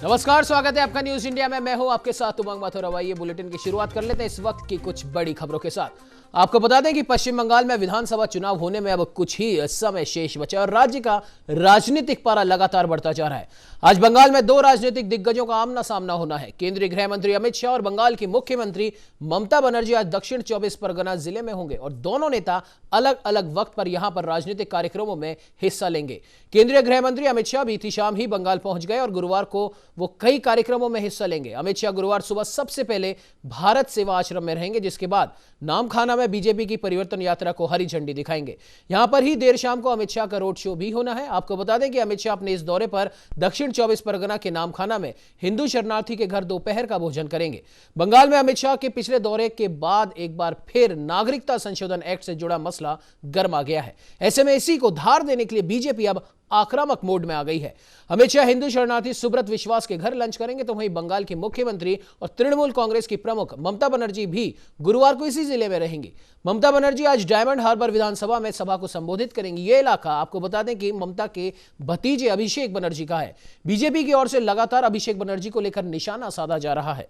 नमस्कार, स्वागत है आपका न्यूज इंडिया में। मैं हूं आपके साथ उमंग मथुर। ये बुलेटिन की शुरुआत कर लेते हैं इस वक्त की कुछ बड़ी खबरों के साथ। आपको बता दें कि पश्चिम बंगाल में विधानसभा चुनाव होने में अब कुछ ही समय शेष बचा और राज्य का राजनीतिक पारा लगातार बढ़ता जा रहा है। आज बंगाल में दो राजनीतिक दिग्गजों का आमना सामना होना है। केंद्रीय गृह मंत्री अमित शाह और बंगाल की मुख्यमंत्री ममता बनर्जी आज दक्षिण 24 परगना जिले में होंगे और दोनों नेता अलग अलग वक्त पर यहां पर राजनीतिक कार्यक्रमों में हिस्सा लेंगे। केंद्रीय गृह मंत्री अमित शाह बीती शाम ही बंगाल पहुंच गए और गुरुवार को वो कई कार्यक्रमों में हिस्सा लेंगे। अमित शाह गुरुवार सुबह सबसे पहले भारत सेवा आश्रम में रहेंगे, जिसके बाद नामखाना में बीजेपी की परिवर्तन यात्रा को हरी झंडी दिखाएंगे। यहां पर ही देर शाम को अमित शाह का रोड शो भी होना है। आपको बता दें कि अमित शाह अपने इस दौरे पर दक्षिण 24 परगना के नामखाना में हिंदू शरणार्थी के घर दोपहर का भोजन करेंगे। बंगाल में अमित शाह के पिछले दौरे के बाद एक बार फिर नागरिकता संशोधन एक्ट से जुड़ा मसला गर्मा गया है। ऐसे में इसी को धार देने के लिए बीजेपी अब आक्रामक मोड में आ गई है। अमित शाह हिंदू शरणार्थी सुब्रत विश्वास के घर लंच करेंगे, तो वहीं बंगाल की मुख्यमंत्री और तृणमूल कांग्रेस की प्रमुख ममता बनर्जी भी गुरुवार को इसी जिले में रहेंगी। ममता बनर्जी आज डायमंड हार्बर विधानसभा में सभा को संबोधित करेंगी। यह इलाका आपको बता दें कि ममता के भतीजे अभिषेक बनर्जी का है। बीजेपी की ओर से लगातार अभिषेक बनर्जी को लेकर निशाना साधा जा रहा है।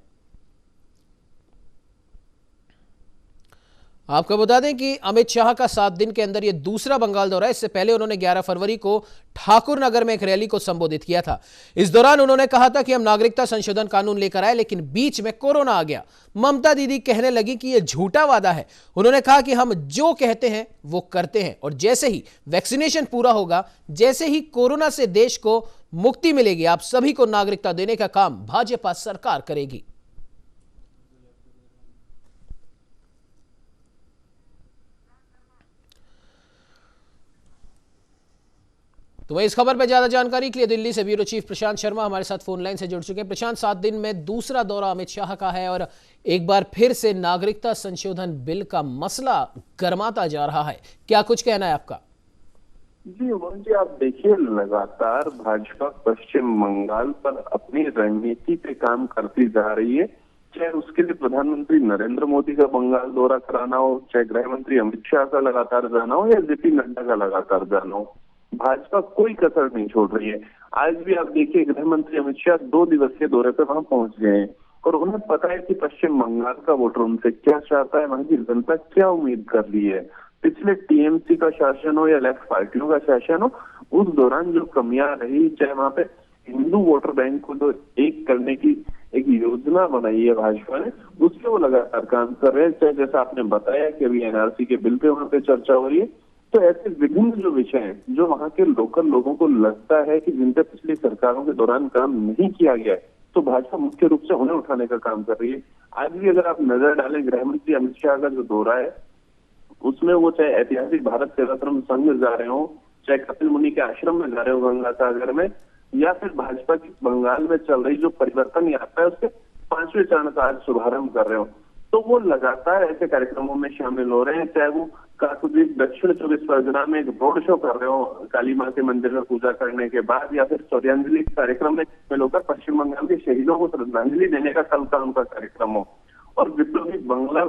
आपको बता दें कि अमित शाह का 7 दिन के अंदर यह दूसरा बंगाल दौरा है। इससे पहले उन्होंने 11 फरवरी को ठाकुर नगर में एक रैली को संबोधित किया था। इस दौरान उन्होंने कहा था कि हम नागरिकता संशोधन कानून लेकर आए, लेकिन बीच में कोरोना आ गया। ममता दीदी कहने लगी कि यह झूठा वादा है। उन्होंने कहा कि हम जो कहते हैं वो करते हैं और जैसे ही वैक्सीनेशन पूरा होगा, जैसे ही कोरोना से देश को मुक्ति मिलेगी, आप सभी को नागरिकता देने का काम भाजपा सरकार करेगी। तो वही इस खबर पर ज्यादा जानकारी के लिए दिल्ली से ब्यूरो चीफ प्रशांत शर्मा हमारे साथ फोन लाइन से जुड़ चुके हैं। प्रशांत, 7 दिन में दूसरा दौरा अमित शाह का है और एक बार फिर से नागरिकता संशोधन बिल का मसला गर्माता जा रहा है। क्या कुछ कहना है आपका? जी उमंग जी, आप देखिए लगातार भाजपा पश्चिम बंगाल पर अपनी रणनीति पे काम करती जा रही है। चाहे उसके लिए प्रधानमंत्री नरेंद्र मोदी का बंगाल दौरा कराना हो, चाहे गृह मंत्री अमित शाह का लगातार जाना हो या जेपी नड्डा का लगातार जाना हो, भाजपा कोई कसर नहीं छोड़ रही है। आज भी आप देखिए गृह मंत्री अमित शाह 2 दिवसीय दौरे पर वहां पहुंच गए हैं और उन्हें पता है कि पश्चिम बंगाल का वोटर उनसे क्या चाहता है, वहां की जनता क्या उम्मीद कर रही है। पिछले टीएमसी का शासन हो या लेफ्ट पार्टियों का शासन हो, उस दौरान जो कमियां रही, चाहे वहां पे हिंदू वोटर बैंक को जो एक करने की एक योजना बनाई है भाजपा ने, उस पर वो लगातार काम कर रहे हैं। चाहे जैसा आपने बताया कि अभी एनआरसी के बिल पे वहां पे चर्चा हो रही है, तो ऐसे विभिन्न जो विषय हैं जो वहां के लोकल लोगों को लगता है कि जिन पे पिछली सरकारों के दौरान काम नहीं किया गया है, तो भाजपा मुख्य रूप से उन्हें उठाने का काम कर रही है। आज भी अगर आप नजर डालें गृह मंत्री अमित शाह का जो दौरा है, उसमें वो चाहे ऐतिहासिक भारत सेवाश्रम संघ जा रहे हो, चाहे कपिल मुनि के आश्रम में जा रहे हो गंगा सागर में, या फिर भाजपा की बंगाल में चल रही जो परिवर्तन यात्रा है उसके 5वें चरण का आज शुभारंभ कर रहे हो, तो वो लगातार ऐसे कार्यक्रमों में शामिल हो रहे हैं। चाहे वो काकुद्वीप दक्षिण 24 परगना में एक रोड शो कर रहे हो काली माँ के मंदिर में पूजा करने के बाद, या फिर सूर्यांजलि कार्यक्रम में शामिल होकर पश्चिम बंगाल के शहीदों को श्रद्धांजलि देने का कल का उनका कार्यक्रम हो, और विप्लवी बंगला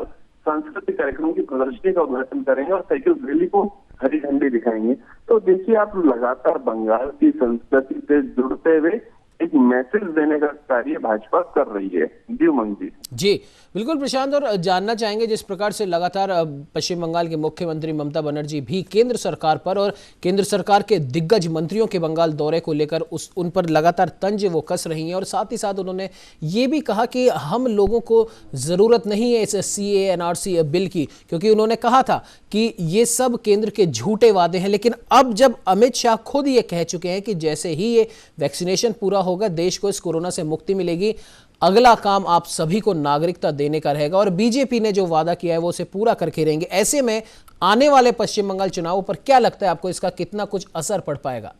सांस्कृतिक कार्यक्रम की प्रदर्शनी का उद्घाटन करेंगे और साइकिल रैली को हरी झंडी दिखाएंगे। तो देखिए आप लगातार बंगाल की संस्कृति से जुड़ते हुए एक मैसेज देने का कार्य भाजपा कर रही है। जी उमंग जी। जी बिल्कुल प्रशांत, और जानना चाहेंगे जिस प्रकार से लगातार पश्चिम बंगाल के मुख्यमंत्री ममता बनर्जी भी केंद्र सरकार पर और केंद्र सरकार के दिग्गज मंत्रियों के बंगाल दौरे को लेकर उन पर लगातार तंज वो कस रही हैं, और साथ ही साथ उन्होंने ये भी कहा कि हम लोगों को ज़रूरत नहीं है इस CAA NRC बिल की, क्योंकि उन्होंने कहा था कि ये सब केंद्र के झूठे वादे हैं। लेकिन अब जब अमित शाह खुद ये कह चुके हैं कि जैसे ही ये वैक्सीनेशन पूरा होगा, देश को इस कोरोना से मुक्ति मिलेगी, अगला काम आप सभी को नागरिकता देने का रहेगा और बीजेपी ने जो वादा किया है वो उसे पूरा करके रहेंगे। ऐसे में आने वाले पश्चिम बंगाल चुनावों पर क्या लगता है आपको, इसका कितना कुछ असर पड़ पाएगा?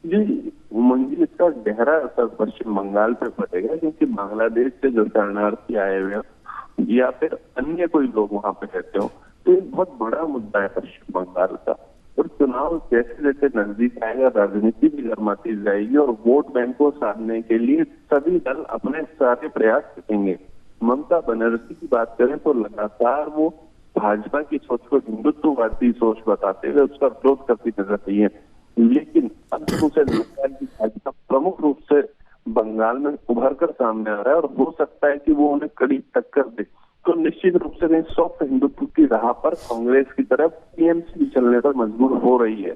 जी उमंग, इसका गहरा असर पश्चिम बंगाल पे पड़ेगा, क्योंकि बांग्लादेश से जो शरणार्थी आए हुए हैं या फिर अन्य कोई लोग वहां पे रहते हो, तो एक बहुत बड़ा मुद्दा है पश्चिम बंगाल का। और चुनाव जैसे जैसे नजदीक आएगा, राजनीति भी गर्माती जाएगी और वोट बैंक को साधने के लिए सभी दल अपने सारे प्रयास करेंगे। ममता बनर्जी की बात करें तो लगातार वो भाजपा की सोच को हिंदुत्ववादी सोच बताते हुए उसका विरोध करती नजर रही है, लेकिन अब उसे लगता है कि भाजपा प्रमुख रूप से बंगाल में उभर कर सामने आ रहा है और हो सकता है कि वो उन्हें कड़ी टक्कर दे, तो निश्चित रूप से कहीं सॉफ्ट हिंदुत्व की राह पर कांग्रेस की तरफ टीएमसी भी चलने पर मजबूर हो रही है।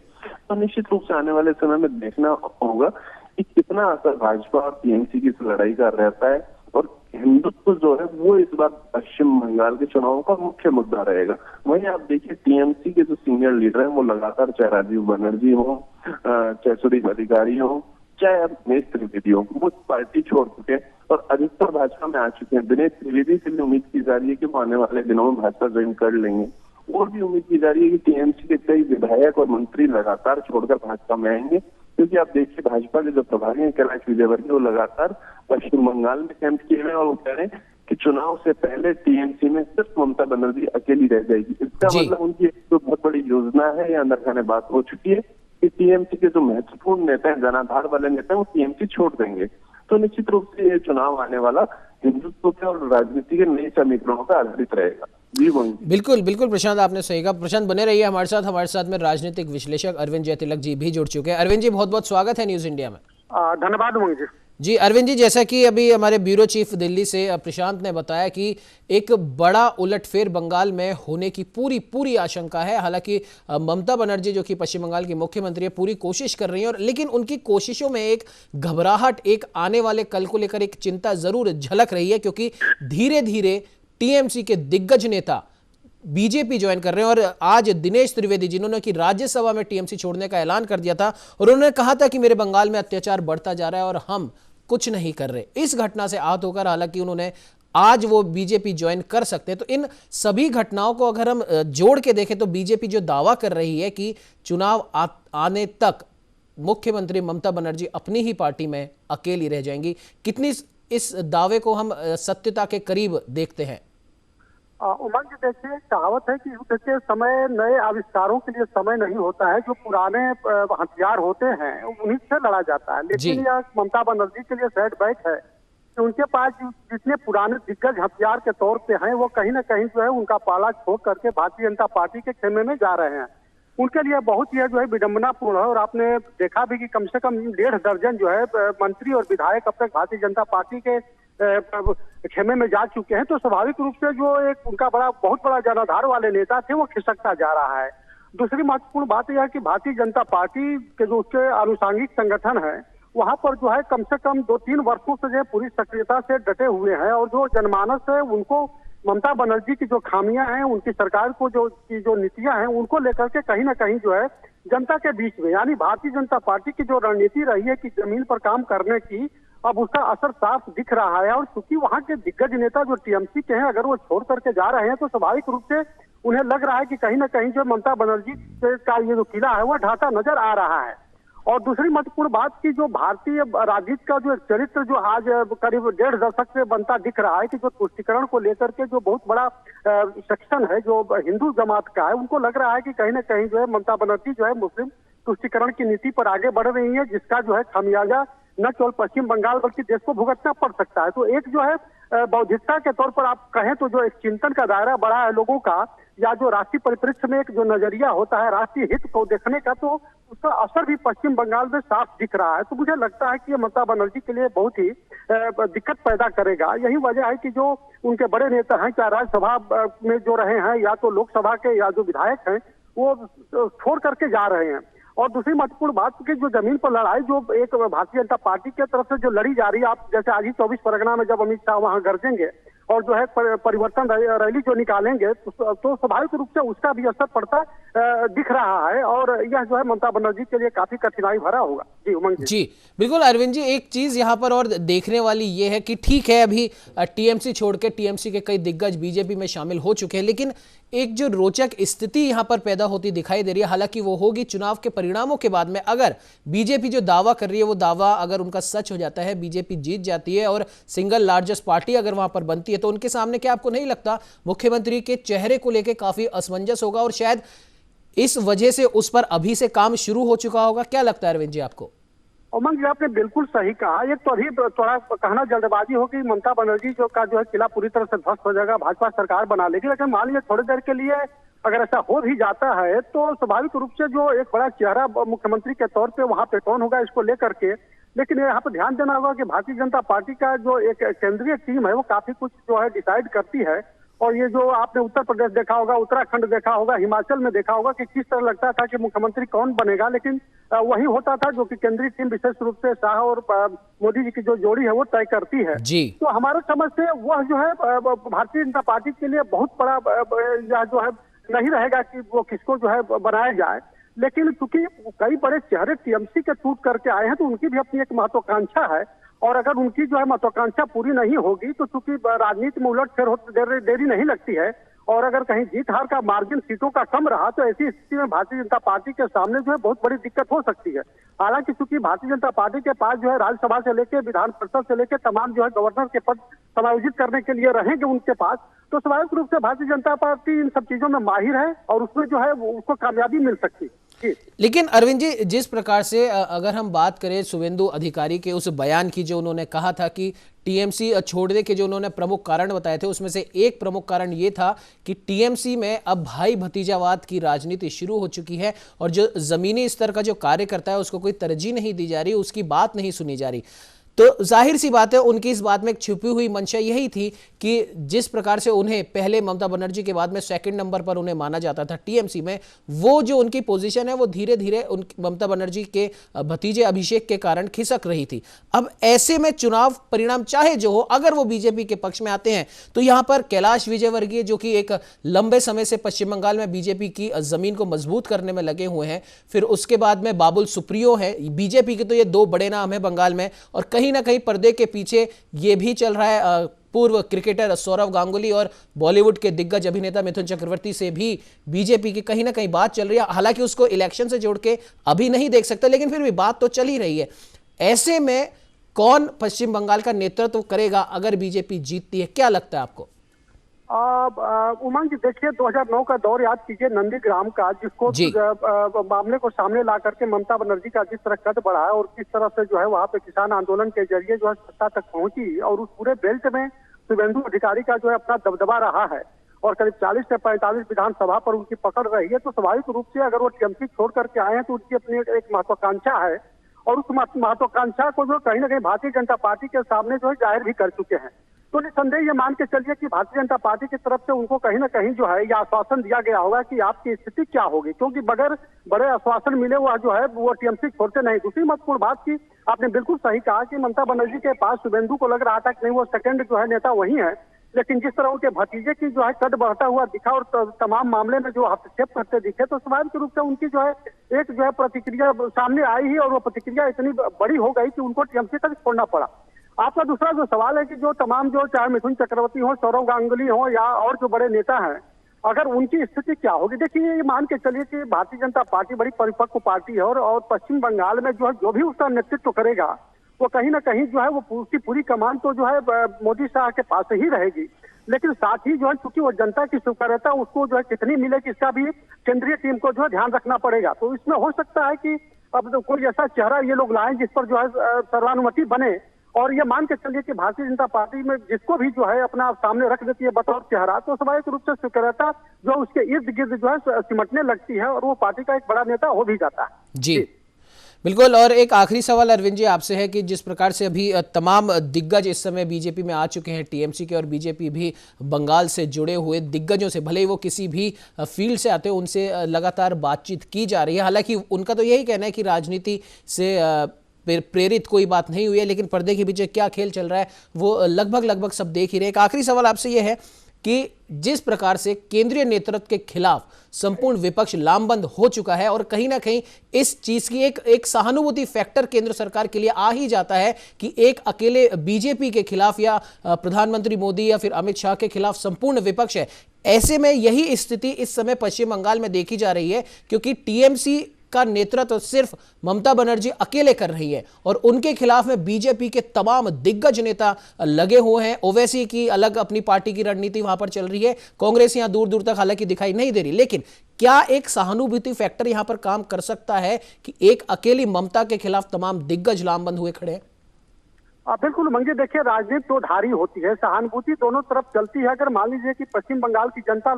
तो निश्चित रूप से आने वाले समय में देखना होगा कि कितना असर भाजपा और टीएमसी की इस लड़ाई का रहता है, और हिंदुत्व जो है वो इस बार पश्चिम बंगाल के चुनावों का मुख्य मुद्दा रहेगा। वहीं आप देखिए टीएमसी के जो सीनियर लीडर हैं वो लगातार, चाहे राजीव बनर्जी हो, चाहे सुदीप अधिकारी हो, चाहे अब दिनेश त्रिवेदी हो, वो पार्टी छोड़ चुके हैं और अधिकतर भाजपा में आ चुके हैं। दिनेश त्रिवेदी से भी उम्मीद की जा रही है कि वो आने वाले दिनों में भाजपा ज्वाइन कर लेंगे। और भी उम्मीद की जा रही है कि टीएमसी के कई विधायक और मंत्री लगातार छोड़कर भाजपा में आएंगे, क्योंकि आप देखिए भाजपा के जो प्रभारी हैं कैलाश विजयवर्गीय, वो लगातार पश्चिम बंगाल में कैंप किए हुए हैं और वो कह रहे हैं कि चुनाव से पहले टीएमसी में सिर्फ ममता बनर्जी अकेली रह जाएगी। इसका मतलब उनकी एक तो बहुत बड़ी योजना है या अंदर खाने बात हो चुकी है कि टीएमसी के जो महत्वपूर्ण नेता हैं, जनाधार वाले नेता हैं, वो टीएमसी छोड़ देंगे। तो निश्चित रूप से ये चुनाव आने वाला हिंदुत्व के और राजनीति के नए समीकरणों पर आधारित रहेगा। जी बिल्कुल बिल्कुल प्रशांत, आपने सही कहा। प्रशांत बने रहिए हमारे साथ में राजनीतिक विश्लेषक अरविंद जयतिलक जी भी जुड़ चुके हैं। अरविंद जी, बहुत बहुत स्वागत है न्यूज इंडिया में। धन्यवाद उमंग जी। जी अरविंद जी, जैसा कि अभी हमारे ब्यूरो चीफ दिल्ली से प्रशांत ने बताया कि एक बड़ा उलटफेर बंगाल में होने की पूरी आशंका है। हालांकि ममता बनर्जी जो कि पश्चिम बंगाल की मुख्यमंत्री है, पूरी कोशिश कर रही है, और लेकिन उनकी कोशिशों में एक घबराहट, एक आने वाले कल को लेकर एक चिंता जरूर झलक रही है, क्योंकि धीरे धीरे टीएमसी के दिग्गज नेता बीजेपी ज्वाइन कर रहे हैं। और आज दिनेश त्रिवेदी, जिन्होंने कि राज्यसभा में टीएमसी छोड़ने का ऐलान कर दिया था, और उन्होंने कहा था कि मेरे बंगाल में अत्याचार बढ़ता जा रहा है और हम कुछ नहीं कर रहे, इस घटना से आहत होकर हालांकि उन्होंने आज वो बीजेपी ज्वाइन कर सकते हैं। तो इन सभी घटनाओं को अगर हम जोड़ के देखें तो बीजेपी जो दावा कर रही है कि चुनाव आने तक मुख्यमंत्री ममता बनर्जी अपनी ही पार्टी में अकेली रह जाएंगी, कितनी इस दावे को हम सत्यता के करीब देखते हैं? उमंग जी, देखिए कहावत है कि युद्ध के समय नए आविष्कारों के लिए समय नहीं होता है, जो पुराने हथियार होते हैं उन्हीं से लड़ा जाता है। लेकिन यह ममता बनर्जी के लिए सेटबैक है कि उनके पास जितने पुराने दिग्गज हथियार के तौर पे हैं, वो कहीं ना कहीं जो है उनका पाला छोड़ करके भारतीय जनता पार्टी के खेमे में जा रहे हैं। उनके लिए बहुत ही जो है विडंबनापूर्ण है। और आपने देखा भी कि कम से कम 1.5 दर्जन जो है मंत्री और विधायक अब तक भारतीय जनता पार्टी के खेमे में जा चुके हैं। तो स्वाभाविक रूप से जो एक उनका बहुत बड़ा जनाधार वाले नेता थे, वो खिसकता जा रहा है। दूसरी महत्वपूर्ण बात यह है कि भारतीय जनता पार्टी के जो उसके आनुषंगिक संगठन है, वहां पर जो है कम से कम 2-3 वर्षों से जो पूरी सक्रियता से डटे हुए हैं, और जो जनमानस है उनको ममता बनर्जी की जो खामियां हैं, उनकी सरकार को जो नीतियां हैं, उनको लेकर के कहीं ना कहीं जो है जनता के बीच में, यानी भारतीय जनता पार्टी की जो रणनीति रही है कि जमीन पर काम करने की, अब उसका असर साफ दिख रहा है। और चूंकि वहां के दिग्गज नेता जो टीएमसी के हैं, अगर वो छोड़ करके जा रहे हैं, तो स्वाभाविक रूप से उन्हें लग रहा है कि कहीं ना कहीं जो ममता बनर्जी का ये जो किला है वो ढाता नजर आ रहा है। और दूसरी महत्वपूर्ण बात की जो भारतीय राजनीति का जो एक चरित्र जो आज करीब 1.5 दशक से बनता दिख रहा है, कि जो तुष्टिकरण को लेकर के जो बहुत बड़ा सेक्शन है जो हिंदू जमात का है, उनको लग रहा है कि कहीं ना कहीं जो है ममता बनर्जी जो है मुस्लिम तुष्टिकरण की नीति पर आगे बढ़ रही है, जिसका जो है खामियाजा न केवल पश्चिम बंगाल बल्कि देश को भुगतना पड़ सकता है। तो एक जो है बौद्धिकता के तौर पर आप कहें तो जो एक चिंतन का दायरा बड़ा है लोगों का, या जो राष्ट्रीय परिप्रेक्ष्य में एक जो नजरिया होता है राष्ट्रीय हित को देखने का, तो उसका असर भी पश्चिम बंगाल में साफ दिख रहा है। तो मुझे लगता है कि ये ममता बनर्जी के लिए बहुत ही दिक्कत पैदा करेगा। यही वजह है कि जो उनके बड़े नेता हैं, चाहे राज्यसभा में जो रहे हैं या तो लोकसभा के या जो विधायक हैं, वो छोड़ करके जा रहे हैं। और दूसरी महत्वपूर्ण बात की जो जमीन पर लड़ाई जो एक भारतीय जनता पार्टी की तरफ से जो लड़ी जा रही है, आप जैसे आज ही 24 परगना में जब अमित शाह वहां गरजेंगे और जो है परिवर्तन रैली जो निकालेंगे, तो स्वाभाविक रूप से उसका भी असर पड़ता दिख रहा है, और यह जो है ममता बनर्जी के लिए काफी कठिनाई भरा होगा। जी उमंग जी। बिल्कुल अरविंद जी, एक चीज यहाँ पर और देखने वाली ये है कि ठीक है अभी टीएमसी छोड़ के टीएमसी के कई दिग्गज बीजेपी में शामिल हो चुके हैं, लेकिन एक जो रोचक स्थिति यहाँ पर पैदा होती दिखाई दे रही है, हालांकि वो होगी चुनाव के परिणामों के बाद में। अगर बीजेपी जो दावा कर रही है, वो दावा अगर उनका सच हो जाता है, बीजेपी जीत जाती है और सिंगल लार्जेस्ट पार्टी अगर वहां पर बनती है, तो उनके सामने क्या आपको नहीं लगता मुख्यमंत्री के चेहरे को लेकर काफी असमंजस होगा, और शायद इस वजह से उस पर अभी से काम शुरू हो चुका होगा? क्या लगता है अरविंद जी आपको? उमंग जी, आपने बिल्कुल सही कहा। एक तो अभी थोड़ा कहना जल्दबाजी हो कि ममता बनर्जी जो है किला पूरी तरह से ध्वस्त हो जाएगा, भाजपा सरकार बना लेगी। लेकिन मान लीजिए थोड़ी देर के लिए अगर ऐसा हो भी जाता है, तो स्वाभाविक रूप से जो एक बड़ा चेहरा मुख्यमंत्री के तौर पे वहां पे कौन होगा, इसको लेकर के लेकिन यहाँ पर ध्यान देना होगा कि भारतीय जनता पार्टी का जो एक केंद्रीय टीम है वो काफी कुछ जो है डिसाइड करती है। और ये जो आपने उत्तर प्रदेश देखा होगा, उत्तराखंड देखा होगा, हिमाचल में देखा होगा कि किस तरह लगता था कि मुख्यमंत्री कौन बनेगा, लेकिन वही होता था जो कि केंद्रीय टीम विशेष रूप से शाह और मोदी जी की जो जोड़ी है वो तय करती है जी। तो हमारे समझ से वह जो है भारतीय जनता पार्टी के लिए बहुत बड़ा जो है नहीं रहेगा कि वो किसको जो है बनाया जाए। लेकिन चूंकि कई बड़े चेहरे टीएमसी के टूट करके आए हैं तो उनकी भी अपनी एक महत्वाकांक्षा है, और अगर उनकी जो है महत्वाकांक्षा पूरी नहीं होगी तो चूंकि राजनीति में उलटफेर होते देरी नहीं लगती है, और अगर कहीं जीत हार का मार्जिन सीटों का कम रहा तो ऐसी स्थिति में भारतीय जनता पार्टी के सामने जो है बहुत बड़ी दिक्कत हो सकती है। हालांकि चूंकि भारतीय जनता पार्टी के पास जो है राज्यसभा से लेकर विधान परिषद से लेकर तमाम जो है गवर्नर के पद समायोजित करने के लिए रहेंगे उनके पास, तो स्वाभाविक रूप से भारतीय जनता पार्टी इन सब चीजों में माहिर है और उसमें जो है उसको कामयाबी मिल सकती है। लेकिन अरविंद जी, जिस प्रकार से अगर हम बात करें शुभेंदु अधिकारी के उस बयान की, जो उन्होंने कहा था कि टीएमसी छोड़ने के जो उन्होंने प्रमुख कारण बताए थे, उसमें से एक प्रमुख कारण ये था कि टीएमसी में अब भाई भतीजावाद की राजनीति शुरू हो चुकी है और जो जमीनी स्तर का जो कार्य करता है उसको कोई तरजीह नहीं दी जा रही, उसकी बात नहीं सुनी जा रही। तो जाहिर सी बात है उनकी इस बात में एक छुपी हुई मंशा यही थी कि जिस प्रकार से उन्हें पहले ममता बनर्जी के बाद में सेकंड नंबर पर उन्हें माना जाता था टीएमसी में, वो जो उनकी पोजीशन है वो धीरे धीरे उन ममता बनर्जी के भतीजे अभिषेक के कारण खिसक रही थी। अब ऐसे में चुनाव परिणाम चाहे जो हो, अगर वो बीजेपी के पक्ष में आते हैं तो यहां पर कैलाश विजयवर्गीय जो कि एक लंबे समय से पश्चिम बंगाल में बीजेपी की जमीन को मजबूत करने में लगे हुए हैं, फिर उसके बाद में बाबुल सुप्रियो है, बीजेपी के तो ये दो बड़े नाम है बंगाल में, और कहीं ना कहीं पर्दे के पीछे ये भी चल रहा है पूर्व क्रिकेटर सौरव गांगुली और बॉलीवुड के दिग्गज अभिनेता मिथुन चक्रवर्ती से भी बीजेपी की कहीं ना कहीं बात चल रही है। हालांकि उसको इलेक्शन से जोड़ के अभी नहीं देख सकते, लेकिन फिर भी बात तो चल ही रही है। ऐसे में कौन पश्चिम बंगाल का नेतृत्व करेगा अगर बीजेपी जीतती है, क्या लगता है आपको? उमंग जी, देखिए 2009 का दौर याद कीजिए नंदीग्राम का, जिसको मामले को सामने ला करके ममता बनर्जी का जिस तरह कद बढ़ा और किस तरह से जो है वहां पे किसान आंदोलन के जरिए जो है सत्ता तक पहुंची, और उस पूरे बेल्ट में शुभेंदु अधिकारी का जो है अपना दबदबा रहा है और करीब 40 से 45 विधानसभा पर उनकी पकड़ रही है, तो स्वाभाविक रूप से अगर वो टीएमसी छोड़ करके आए हैं तो उनकी अपनी एक महत्वाकांक्षा है, और उस महत्वाकांक्षा को जो कहीं ना कहीं भारतीय जनता पार्टी के सामने जो है जाहिर भी कर चुके हैं। तो निसंदेह ये मान के चलिए कि भारतीय जनता पार्टी की तरफ से उनको कहीं ना कहीं जो है यह आश्वासन दिया गया होगा कि आपकी स्थिति क्या होगी, क्योंकि बगैर बड़े आश्वासन मिले हुआ जो है वो टीएमसी छोड़ते नहीं। दूसरी महत्वपूर्ण बात की आपने बिल्कुल सही कहा कि ममता बनर्जी के पास शुभेंदु को लग रहा था कि नहीं वो सेकंड जो है नेता वही है, लेकिन जिस तरह उनके भतीजे की जो है कद बढ़ता हुआ दिखा और तमाम मामले में जो हस्तक्षेप करते दिखे, तो स्वाभाविक रूप से उनकी जो है एक जो है प्रतिक्रिया सामने आई ही, और वो प्रतिक्रिया इतनी बड़ी हो गई कि उनको टीएमसी तक छोड़ना पड़ा। आपका दूसरा जो सवाल है कि जो तमाम जो चाहे मिथुन चक्रवर्ती हो, सौरव गांगुली हो या और जो बड़े नेता हैं, अगर उनकी स्थिति क्या होगी। देखिए ये मान के चलिए कि भारतीय जनता पार्टी बड़ी परिपक्व पार्टी है, और पश्चिम बंगाल में जो है जो भी उसका नेतृत्व करेगा वो कहीं ना कहीं जो है वो पूरी कमान तो जो है मोदी शाह के पास ही रहेगी, लेकिन साथ ही जो है चूंकि वो जनता की स्वीकार्यता उसको जो है कितनी मिलेगी इसका भी केंद्रीय टीम को जो है ध्यान रखना पड़ेगा। तो इसमें हो सकता है कि अब तो कोई ऐसा चेहरा ये लोग लाएं जिस पर जो है सर्वानुमति बने, और ये मान के चलिए कि भारतीय जनता पार्टी में जिसको भी जो है अपना सामने रख देती है बतौर चेहरा, तो स्वाभाविक रूप से स्वीकार्यता जो उसके इर्द गिर्द जो है सिमटने लगती है और वो पार्टी का एक बड़ा नेता हो भी जाता है। जी बिल्कुल। और एक आखिरी सवाल अरविंद जी आपसे है कि जिस प्रकार से अभी तमाम दिग्गज इस समय बीजेपी में आ चुके हैं, टीएमसी के, और बीजेपी भी बंगाल से जुड़े हुए दिग्गजों से, भले ही वो किसी भी फील्ड से आते हो, उनसे लगातार बातचीत की जा रही है। हालांकि उनका तो यही कहना है कि राजनीति से प्रेरित कोई बात नहीं हुई है, लेकिन पर्दे के पीछे क्या खेल चल रहा है वो लगभग सब देख ही रहे। एक आखिरी सवाल आपसे यह है कि जिस प्रकार से केंद्रीय नेतृत्व के खिलाफ संपूर्ण विपक्ष लामबंद हो चुका है, और कहीं ना कहीं इस चीज की एक सहानुभूति फैक्टर केंद्र सरकार के लिए आ ही जाता है कि एक अकेले बीजेपी के खिलाफ या प्रधानमंत्री मोदी या फिर अमित शाह के खिलाफ संपूर्ण विपक्ष है। ऐसे में यही स्थिति इस समय पश्चिम बंगाल में देखी जा रही है, क्योंकि टीएमसी का नेतृत्व सिर्फ ममता बनर्जी अकेले कर रही है और उनके खिलाफ में बीजेपी के तमाम दिग्गज नेता लगे हुए हैं। ओवैसी की अलग अपनी पार्टी की रणनीति वहां पर चल रही है, कांग्रेस यहां दूर दूर तक हालांकि दिखाई नहीं दे रही, लेकिन क्या एक सहानुभूति फैक्टर यहां पर काम कर सकता है कि एक अकेली ममता के खिलाफ तमाम दिग्गज लामबंद हुए खड़े हैं? बिल्कुल मंगे, देखिए राजनीति तो धारी होती है, सहानुभूति दोनों तरफ चलती है। अगर मान लीजिए कि पश्चिम बंगाल की जनता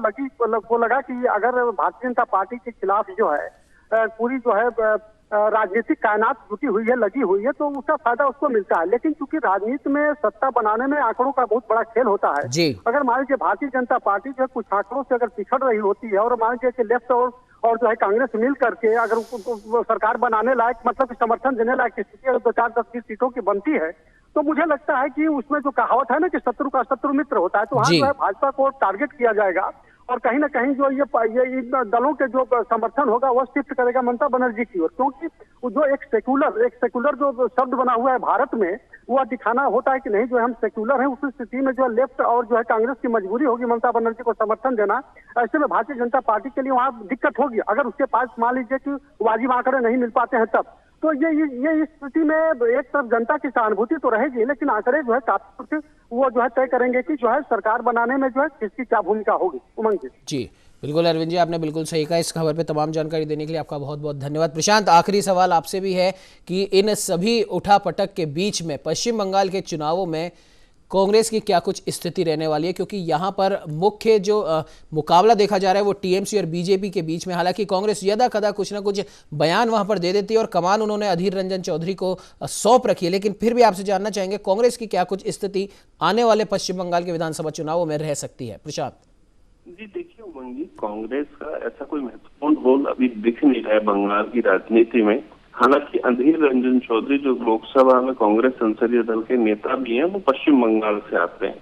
को लगा कि अगर भारतीय जनता पार्टी के खिलाफ जो है पूरी जो है राजनीतिक कायनात जुटी हुई है, लगी हुई है, तो उसका फायदा उसको मिलता है। लेकिन चूंकि राजनीति में सत्ता बनाने में आंकड़ों का बहुत बड़ा खेल होता है। जी। अगर मान लीजिए भारतीय जनता पार्टी जो है कुछ आंकड़ों से अगर पिछड़ रही होती है और मान लीजिए कि लेफ्ट और जो है कांग्रेस मिल करके अगर वो सरकार बनाने लायक मतलब समर्थन देने लायक स्थिति अगर 2-4-10-20 सीटों की बनती है, तो मुझे लगता है कि उसमें जो कहावत है ना कि शत्रु का शत्रु मित्र होता है, तो वहाँ जी। जो है भाजपा को टारगेट किया जाएगा और कहीं ना कहीं जो ये इन दलों के जो समर्थन होगा वह शिफ्ट करेगा ममता बनर्जी की ओर, क्योंकि वो जो एक सेकुलर जो शब्द बना हुआ है भारत में, वह दिखाना होता है कि नहीं जो हम सेक्युलर हैं। उस स्थिति में जो लेफ्ट और जो है कांग्रेस की मजबूरी होगी ममता बनर्जी को समर्थन देना। ऐसे में भारतीय जनता पार्टी के लिए वहाँ दिक्कत होगी अगर उसके पास मान लीजिए कि वाजिब आंकड़े नहीं मिल पाते हैं तब। तो ये इस स्थिति में एक तरफ जनता की सहानुभूति तो रहेगी, लेकिन आंकड़े जो है काफी कुछ वो जो है तय करेंगे कि जो है सरकार बनाने में जो है किसकी क्या भूमिका होगी। उमंग जी। बिल्कुल अरविंद जी, आपने बिल्कुल सही कहा। इस खबर पे तमाम जानकारी देने के लिए आपका बहुत बहुत धन्यवाद। प्रशांत, आखिरी सवाल आपसे भी है कि इन सभी उठापटक के बीच में पश्चिम बंगाल के चुनावों में कांग्रेस की क्या कुछ स्थिति रहने वाली है, क्योंकि यहाँ पर मुख्य जो मुकाबला देखा जा रहा है वो टीएमसी और बीजेपी के बीच में। हालांकि कांग्रेस यदा कदा कुछ ना कुछ बयान वहां पर दे देती है और कमान उन्होंने अधीर रंजन चौधरी को सौंप रखी है, लेकिन फिर भी आपसे जानना चाहेंगे कांग्रेस की क्या कुछ स्थिति आने वाले पश्चिम बंगाल के विधानसभा चुनावों में रह सकती है। प्रशांत जी देखिए उमंग जी, कांग्रेस का ऐसा कोई महत्वपूर्ण रोल अभी दिख नहीं रहा है बंगाल की राजनीति में। हालांकि अधीर रंजन चौधरी जो लोकसभा में कांग्रेस संसदीय दल के नेता भी हैं, वो पश्चिम बंगाल से आते हैं,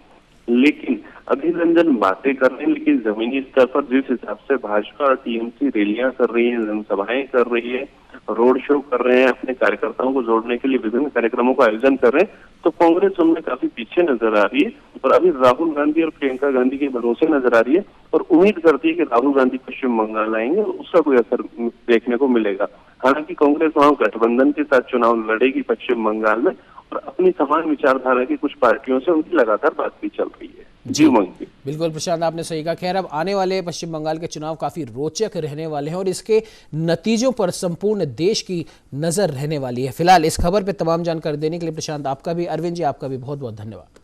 लेकिन अधीर रंजन बातें कर रहे हैं, लेकिन जमीनी स्तर पर जिस हिसाब से भाजपा और टीएमसी रैलियां कर रही है, जनसभाएं कर रही है, रोड शो कर रहे हैं, अपने कार्यकर्ताओं को जोड़ने के लिए विभिन्न कार्यक्रमों का आयोजन कर रहे हैं, तो कांग्रेस उनमें काफी पीछे नजर आ रही है और अभी राहुल गांधी और प्रियंका गांधी के भरोसे नजर आ रही है और उम्मीद करती है कि राहुल गांधी पश्चिम बंगाल आएंगे और उसका कोई असर देखने को मिलेगा। हालांकि कांग्रेस वहां गठबंधन के साथ चुनाव लड़ेगी पश्चिम बंगाल में और अपनी समान विचारधारा की कुछ पार्टियों से उनकी लगातार बातचीत चल रही है। जी उमंग, बिल्कुल प्रशांत, आपने सही कहा। खैर, अब आने वाले पश्चिम बंगाल के चुनाव काफी रोचक रहने वाले हैं और इसके नतीजों पर संपूर्ण देश की नजर रहने वाली है। फिलहाल इस खबर पर तमाम जानकारी देने के लिए प्रशांत आपका भी, अरविंद जी आपका भी बहुत बहुत धन्यवाद।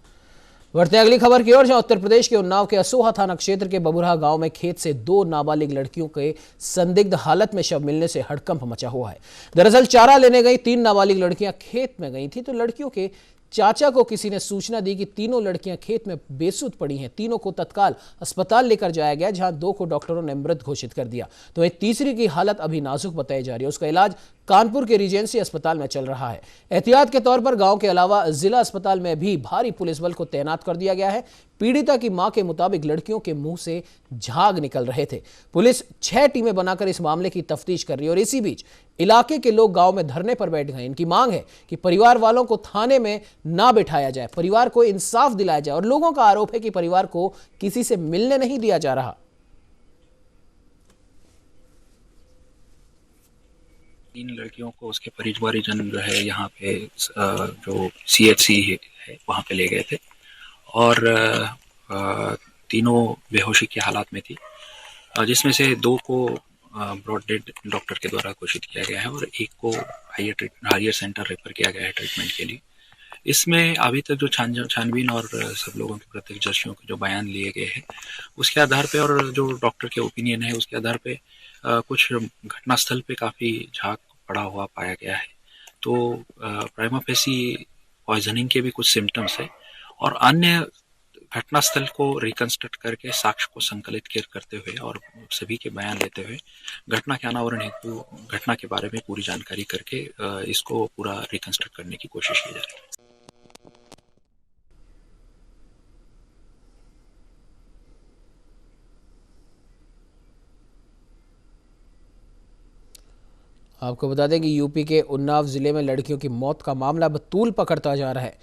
बढ़ते अगली खबर की ओर, जहां उत्तर प्रदेश के उन्नाव के असोहा थाना क्षेत्र के बबुरहा गांव में खेत से 2 नाबालिग लड़कियों के संदिग्ध हालत में शव मिलने से हड़कंप मचा हुआ है। दरअसल चारा लेने गई 3 नाबालिग लड़कियां खेत में गई थी तो लड़कियों के चाचा को किसी ने सूचना दी कि तीनों लड़कियां खेत में बेसुध पड़ी हैं। तीनों को तत्काल अस्पताल लेकर जाया गया, जहां 2 को डॉक्टरों ने मृत घोषित कर दिया, तो वहीं तीसरी की हालत अभी नाजुक बताई जा रही है। उसका इलाज कानपुर के रीजेंसी अस्पताल में चल रहा है। एहतियात के तौर पर गांव के अलावा जिला अस्पताल में भी भारी पुलिस बल को तैनात कर दिया गया है। पीड़िता की मां के मुताबिक लड़कियों के मुंह से झाग निकल रहे थे। पुलिस 6 टीमें बनाकर इस मामले की तफ्तीश कर रही है और इसी बीच इलाके के लोग गांव में धरने पर बैठ गए। इनकी मांग है कि परिवार वालों को थाने में ना बिठाया जाए, परिवार को इंसाफ दिलाया जाए और लोगों का आरोप है कि परिवार को किसी से मिलने नहीं दिया जा रहा। 3 लड़कियों को उसके परिजन जो है यहाँ पे जो CHC है वहाँ पे ले गए थे और तीनों बेहोशी की हालत में थी, जिसमें से 2 को ब्रॉड डेड डॉक्टर के द्वारा घोषित किया गया है और 1 को हायर सेंटर रेफर किया गया है ट्रीटमेंट के लिए। इसमें अभी तक जो छानबीन और सब लोगों के प्रत्यक्षदर्शियों के जो बयान लिए गए हैं उसके आधार पे और जो डॉक्टर के ओपिनियन है उसके आधार पे कुछ घटनास्थल पे काफ़ी झाग पड़ा हुआ पाया गया है। तो प्राइमा फेसी पॉइजनिंग के भी कुछ सिम्टम्स है और अन्य घटनास्थल को रिकंस्ट्रक्ट करके साक्ष्य को संकलित करते हुए और सभी के बयान लेते हुए घटना के अनावरण हेतु घटना के बारे में पूरी जानकारी करके इसको पूरा रिकंस्ट्रक्ट करने की कोशिश की जा रही है। आपको बता दें कि यूपी के उन्नाव जिले में लड़कियों की मौत का मामला अब तूल पकड़ता जा रहा है।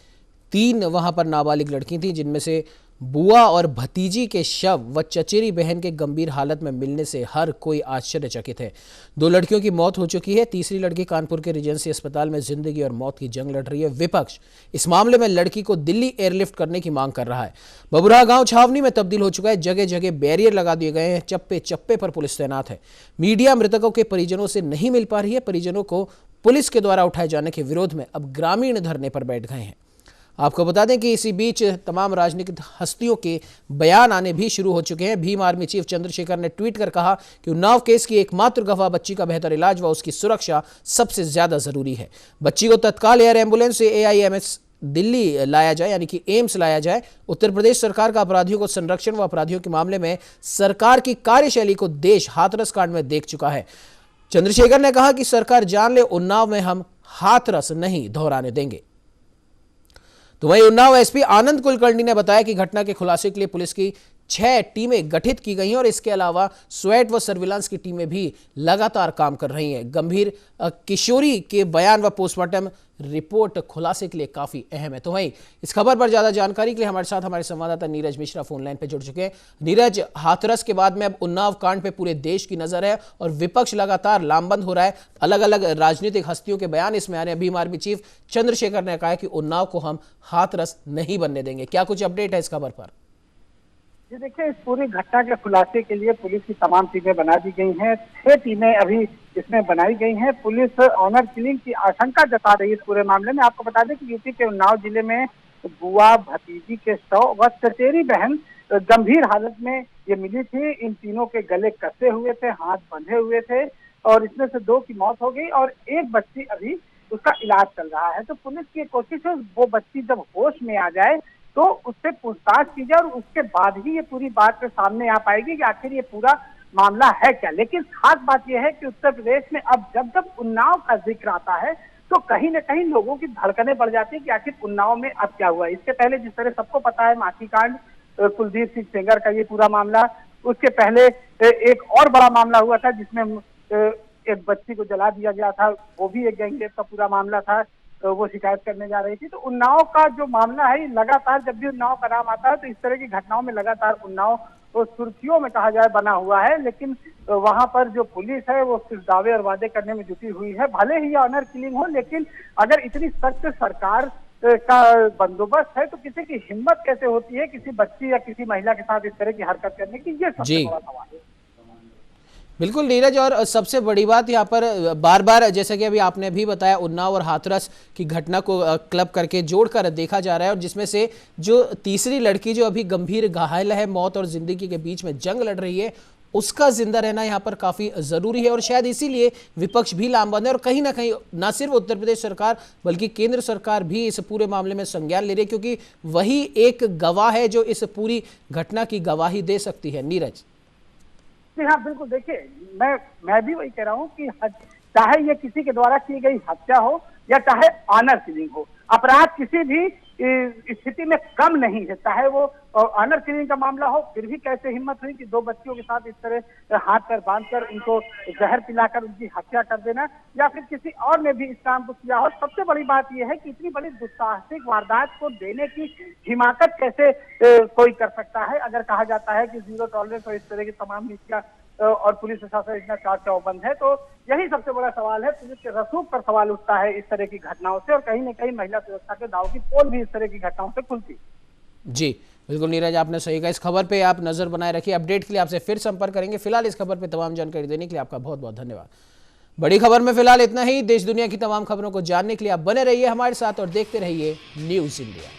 3 वहां पर नाबालिग लड़की थी, जिनमें से बुआ और भतीजी के शव व चचेरी बहन के गंभीर हालत में मिलने से हर कोई आश्चर्यचकित है। 2 लड़कियों की मौत हो चुकी है। तीसरी लड़की कानपुर के रीजेंसी अस्पताल में जिंदगी और मौत की जंग लड़ रही है। विपक्ष इस मामले में लड़की को दिल्ली एयरलिफ्ट करने की मांग कर रहा है। बबुरहा गांव छावनी में तब्दील हो चुका है। जगह जगह बैरियर लगा दिए गए हैं। चप्पे चप्पे पर पुलिस तैनात है। मीडिया मृतकों के परिजनों से नहीं मिल पा रही है। परिजनों को पुलिस के द्वारा उठाए जाने के विरोध में अब ग्रामीण धरने पर बैठ गए हैं। आपको बता दें कि इसी बीच तमाम राजनीतिक हस्तियों के बयान आने भी शुरू हो चुके हैं। भीम आर्मी चीफ चंद्रशेखर ने ट्वीट कर कहा कि उन्नाव केस की एकमात्र गवाह बच्ची का बेहतर इलाज व उसकी सुरक्षा सबसे ज्यादा जरूरी है। बच्ची को तत्काल एयर एम्बुलेंस से AIMS दिल्ली लाया जाए, यानी कि एम्स लाया जाए। उत्तर प्रदेश सरकार का अपराधियों को संरक्षण व अपराधियों के मामले में सरकार की कार्यशैली को देश हाथरस कांड में देख चुका है। चंद्रशेखर ने कहा कि सरकार जान ले, उन्नाव में हम हाथरस नहीं दोहराने देंगे। तो वहीं उन्नाव SP आनंद कुलकर्णी ने बताया कि घटना के खुलासे के लिए पुलिस की 6 टीमें गठित की गई हैं और इसके अलावा स्वैट व सर्विलांस की टीमें भी लगातार काम कर रही हैं। गंभीर किशोरी के बयान व पोस्टमार्टम रिपोर्ट खुलासे के लिए काफी अहम है। तो वहीं इस खबर पर ज्यादा जानकारी के लिए हमारे साथ हमारे संवाददाता नीरज मिश्रा फोन लाइन पे जुड़ चुके हैं। नीरज, हाथरस के बाद में अब उन्नाव कांड पे पूरे देश की नजर है और विपक्ष लगातार लामबंद हो रहा है। अलग अलग राजनीतिक हस्तियों के बयान इसमें आ रहे हैं। भीम आर्मी चीफ चंद्रशेखर ने कहा है कि उन्नाव को हम हाथरस नहीं बनने देंगे। क्या कुछ अपडेट है इस खबर पर? जी देखिए, इस पूरी घटना के खुलासे के लिए पुलिस की तमाम टीमें बना दी गई हैं। 6 टीमें अभी इसमें बनाई गई हैं। पुलिस ऑनर किलिंग की आशंका जता रही है इस पूरे मामले में। आपको बता दें कि यूपी के उन्नाव जिले में बुआ भतीजी के शव व चचेरी बहन गंभीर हालत में ये मिली थी। इन तीनों के गले कसे हुए थे, हाथ बंधे हुए थे और इसमें से 2 की मौत हो गई और एक बच्ची अभी उसका इलाज चल रहा है। तो पुलिस की कोशिश है वो बच्ची जब होश में आ जाए तो उससे पूछताछ की जाए और उसके बाद ही ये पूरी बात सामने आ पाएगी कि आखिर ये पूरा मामला है क्या। लेकिन खास बात यह है कि उत्तर प्रदेश में अब जब जब उन्नाव का जिक्र आता है तो कहीं न कहीं लोगों की धड़कनें बढ़ जाती है कि आखिर उन्नाव में अब क्या हुआ। इसके पहले जिस तरह सबको पता है माथी कांड, कुलदीप सिंह सेंगर का ये पूरा मामला, उसके पहले एक और बड़ा मामला हुआ था जिसमें एक बच्ची को जला दिया गया था, वो भी एक गैंगरेप का पूरा मामला था। वो शिकायत करने जा रही थी। तो उन्नाव का जो मामला है लगातार जब भी उन्नाव का नाम आता है तो इस तरह की घटनाओं में लगातार उन्नाव तो सुर्खियों में कहा जाए बना हुआ है। लेकिन वहां पर जो पुलिस है वो सिर्फ दावे और वादे करने में जुटी हुई है। भले ही ऑनर किलिंग हो, लेकिन अगर इतनी सख्त सरकार का बंदोबस्त है तो किसी की हिम्मत कैसे होती है किसी बच्ची या किसी महिला के साथ इस तरह की हरकत करने की, ये सबसे बड़ा सवाल है। बिल्कुल नीरज, और सबसे बड़ी बात यहाँ पर बार बार जैसा कि अभी आपने भी बताया, उन्नाव और हाथरस की घटना को क्लब करके जोड़कर देखा जा रहा है और जिसमें से जो तीसरी लड़की जो अभी गंभीर घायल है, मौत और जिंदगी के बीच में जंग लड़ रही है, उसका जिंदा रहना यहाँ पर काफी जरूरी है और शायद इसीलिए विपक्ष भी लामबंद है और कहीं ना कहीं न सिर्फ उत्तर प्रदेश सरकार बल्कि केंद्र सरकार भी इस पूरे मामले में संज्ञान ले रही है, क्योंकि वही एक गवाह है जो इस पूरी घटना की गवाही दे सकती है। नीरज, हाँ बिल्कुल, देखिए मैं भी वही कह रहा हूँ कि चाहे ये किसी के द्वारा की गई हत्या हो या चाहे ऑनर किलिंग हो, अपराध किसी भी स्थिति में कम नहीं है। चाहे वो ऑनर किलिंग का मामला हो, फिर भी कैसे हिम्मत हुई कि 2 बच्चियों के साथ इस तरह हाथ पैर बांधकर उनको जहर पिलाकर उनकी हत्या कर देना, या फिर किसी और ने भी इस काम को किया हो। सबसे बड़ी बात यह है कि इतनी बड़ी दुस्साहसिक वारदात को देने की हिमाकत कैसे कोई कर सकता है। अगर कहा जाता है कि 0 टॉलरेंस और इस तरह की तमाम नीतियां और पुलिस प्रशासन इतना चाक चौबंद है, तो यही सबसे बड़ा सवाल है। पुलिस के रसूख पर सवाल उठता है इस तरह की घटनाओं से और कहीं न कहीं महिला सुरक्षा के दाव की पोल भी इस तरह की घटनाओं से खुलती। जी बिल्कुल नीरज, आपने सही कहा। इस खबर पे आप नजर बनाए रखिए। अपडेट के लिए आपसे फिर संपर्क करेंगे। फिलहाल इस खबर पे तमाम जानकारी देने के लिए आपका बहुत बहुत धन्यवाद। बड़ी खबर में फिलहाल इतना ही। देश दुनिया की तमाम खबरों को जानने के लिए आप बने रहिए हमारे साथ और देखते रहिए न्यूज़ इंडिया।